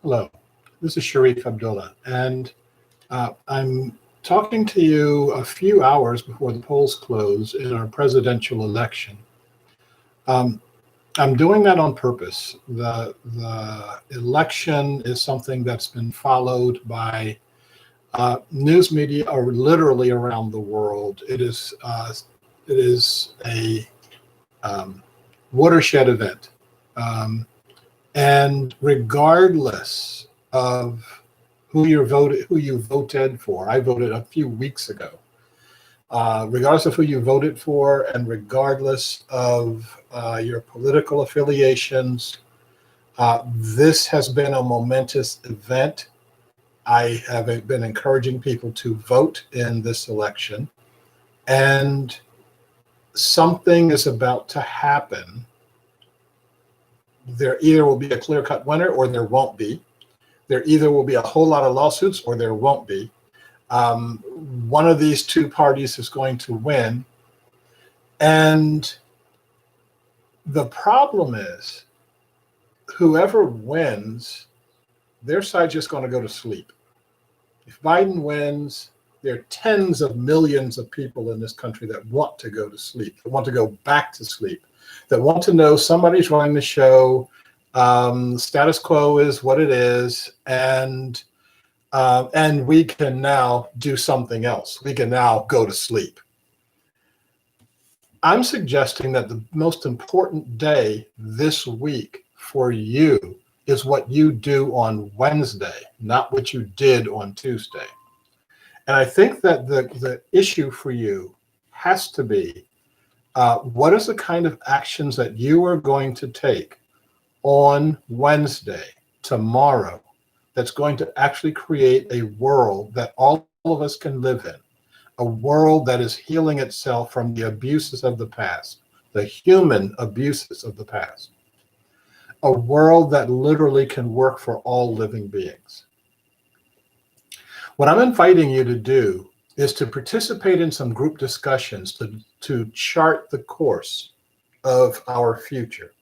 Hello, this is Shariff Abdullah, and I'm talking to you a few hours before the polls close in our presidential election. Um, I'm doing that on purpose. The election is something that's been followed by news media or literally around the world. It is a um, watershed event. Um, And regardless of who you voted for, I voted a few weeks ago. Regardless of who you voted for, and regardless of your political affiliations, this has been a momentous event. I have been encouraging people to vote in this election, and something is about to happen. There either will be a clear-cut winner or there won't be. There either will be a whole lot of lawsuits or there won't be. One of these two parties is going to win. And the problem is, whoever wins, their side's just going to go to sleep. If Biden wins, there are tens of millions of people in this country that want to go to sleep, that want to go back to sleep, that want to know somebody's running the show. Status quo is what it is, and we can now do something else. We can now go to sleep. I'm suggesting that the most important day this week for you is what you do on Wednesday, not what you did on Tuesday. And I think that the issue for you has to be, what is the kind of actions that you are going to take on Wednesday, tomorrow, that's going to actually create a world that all of us can live in, a world that is healing itself from the abuses of the past, the human abuses of the past, a world that literally can work for all living beings. What I'm inviting you to do is to participate in some group discussions to chart the course of our future.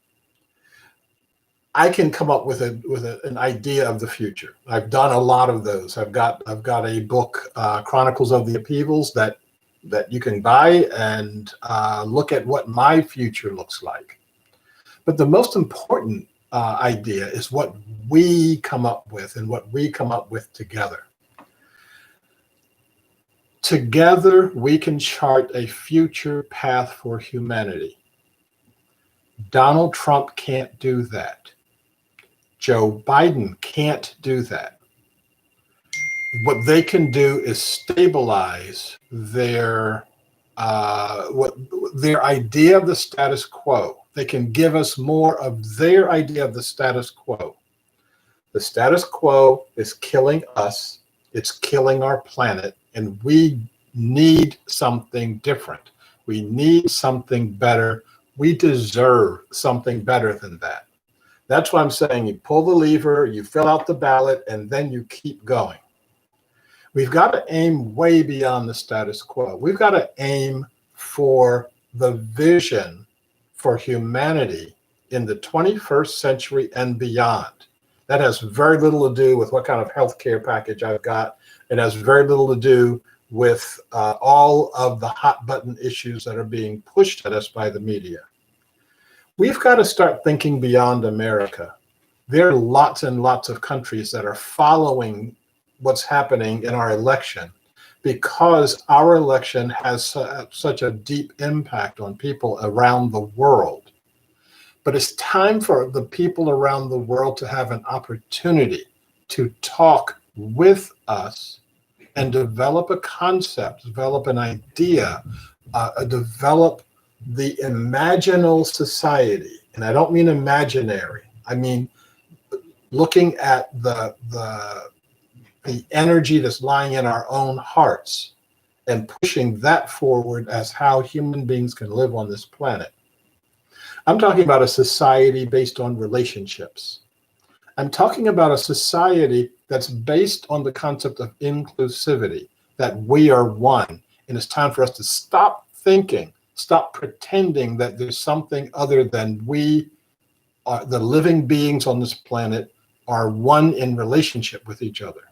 I can come up with an idea of the future. I've done a lot of those. I've got a book, Chronicles of the Upheavals, that you can buy and look at what my future looks like. But the most important idea is what we come up with and what we come up with together. Together, we can chart a future path for humanity. Donald Trump can't do that. Joe Biden can't do that. What they can do is stabilize their idea of the status quo. They can give us more of their idea of the status quo. The status quo is killing us. It's killing our planet. And we need something different. We need something better. We deserve something better than that. That's why I'm saying you pull the lever, you fill out the ballot, and then you keep going. We've got to aim way beyond the status quo. We've got to aim for the vision for humanity in the 21st century and beyond. That has very little to do with what kind of healthcare package I've got. It has very little to do with all of the hot button issues that are being pushed at us by the media. We've got to start thinking beyond America. There are lots and lots of countries that are following what's happening in our election because our election has such a deep impact on people around the world. But it's time for the people around the world to have an opportunity to talk with us and develop a concept, develop an idea, develop the imaginal society. And I don't mean imaginary. I mean looking at the energy that's lying in our own hearts and pushing that forward as how human beings can live on this planet. I'm talking about a society based on relationships. I'm talking about a society that's based on the concept of inclusivity, that we are one. And it's time for us to stop thinking, stop pretending that there's something other than we are, the living beings on this planet, are one in relationship with each other.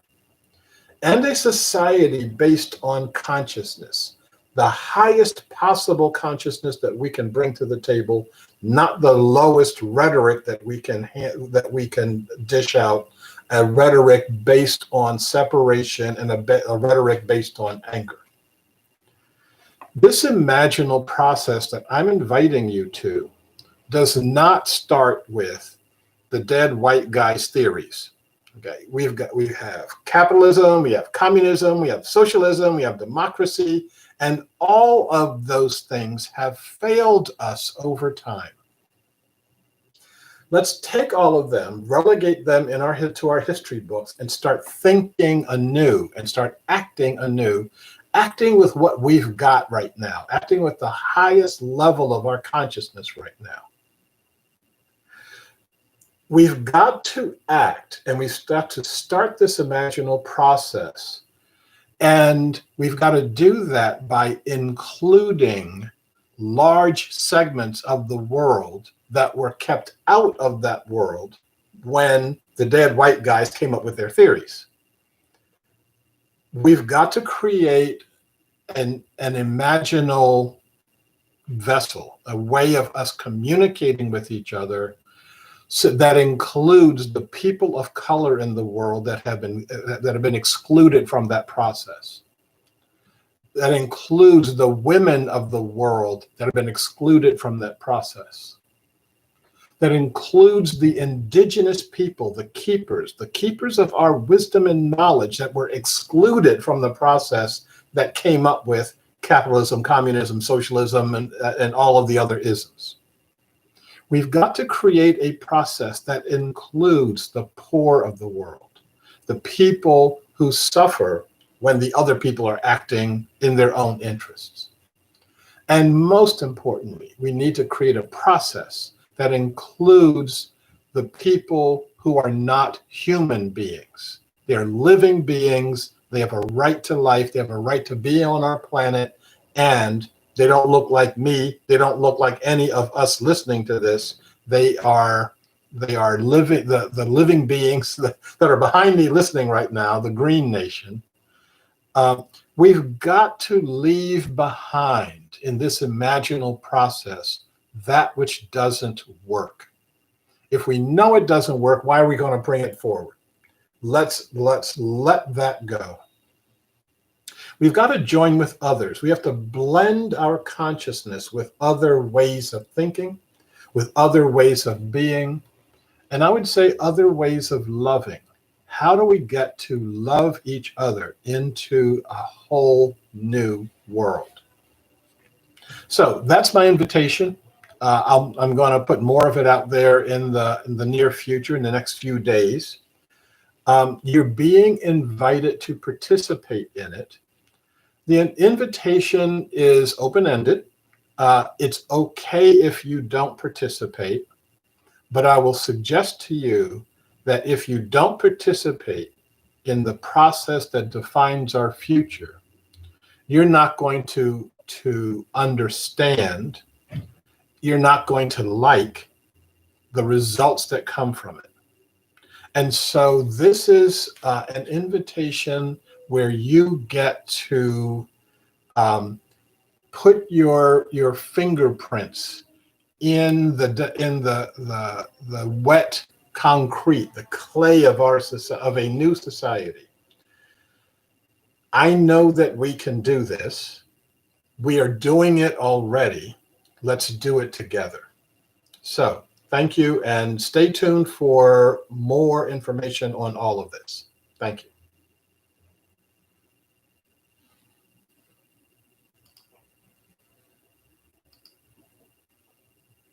And a society based on consciousness, the highest possible consciousness that we can bring to the table, not the lowest rhetoric that we can dish out, a rhetoric based on separation and a rhetoric based on anger. This imaginal process that I'm inviting you to does not start with the dead white guy's theories. Okay, we have capitalism, we have communism, we have socialism, we have democracy, and all of those things have failed us over time. Let's take all of them, relegate them to our history books, and start thinking anew and start acting anew, acting with what we've got right now, acting with the highest level of our consciousness right now. We've got to act, and we've got to start this imaginal process. And we've got to do that by including large segments of the world that were kept out of that world when the dead white guys came up with their theories. We've got to create an imaginal vessel, a way of us communicating with each other. So that includes the people of color in the world that have been excluded from that process. That includes the women of the world that have been excluded from that process. That includes the indigenous people, the keepers of our wisdom and knowledge that were excluded from the process that came up with capitalism, communism, socialism, and all of the other isms. We've got to create a process that includes the poor of the world, the people who suffer when the other people are acting in their own interests. And most importantly, we need to create a process that includes the people who are not human beings. They're living beings. They have a right to life. They have a right to be on our planet, and they don't look like me. They don't look like any of us listening to this. They are living, the living beings that are behind me listening right now, the Green Nation. We've got to leave behind in this imaginal process that which doesn't work. If we know it doesn't work, why are we going to bring it forward? Let's let that go. We've got to join with others. We have to blend our consciousness with other ways of thinking, with other ways of being, and I would say other ways of loving. How do we get to love each other into a whole new world? So that's my invitation. I'm going to put more of it out there in the near future, in the next few days. You're being invited to participate in it. The invitation is open-ended. It's okay if you don't participate, but I will suggest to you that if you don't participate in the process that defines our future, you're not going to understand, you're not going to like the results that come from it. And so this is an invitation where you get to put your fingerprints in the wet concrete, the clay of a new society. I know that we can do this. We are doing it already. Let's do it together. So thank you, and stay tuned for more information on all of this. Thank you.